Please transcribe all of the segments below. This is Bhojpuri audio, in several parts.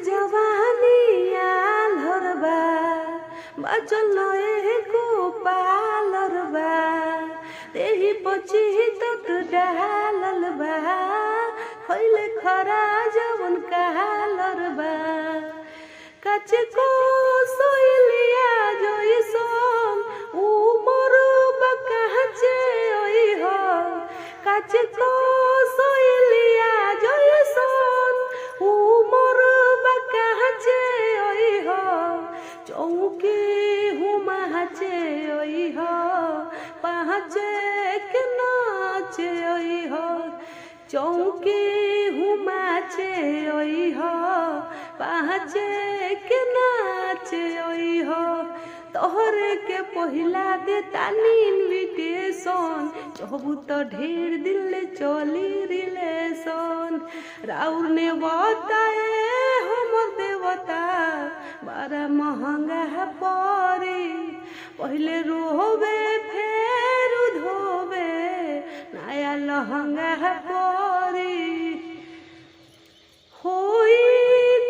जवानी आलरबा बचल एको पालरबा तेही पची तक डाललबा खैले खरा जवन कालरबा काचे को सोइलिया जइसन उमर बकाचे ओइ हो काचे को सोइलिया जइसन उमर बकाचे ओइ हो चौकी हुमाचे ओइ हो पाचे के नाचे ओइ हो चौकी हुमाचे ओइ हो पाचे के नाचे ओइ हो तोहरे के पहिला दे तानी इनविटेशन चहबू तो ढेर दिल चली रिलेशन राउर ने बताए हमर देवता बड़ा महंगा परी पहले रोवे फेर धोवे नया लहंगा परी होई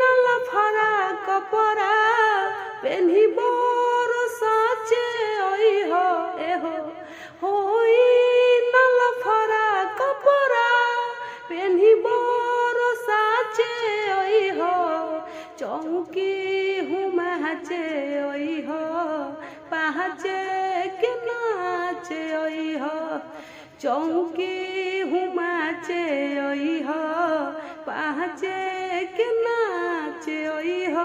नल फरा कपड़ा पेन्ही बर साचे ओइ हो एहो होई नल फरा कपड़ा पेन्ही बर साचे ओइ हो चौकी हुमाचे ओइ हो पाचे के नाचे ओइ हो चौकी हुमाचे ओइ हो पाचे के नाचे ओइ हो।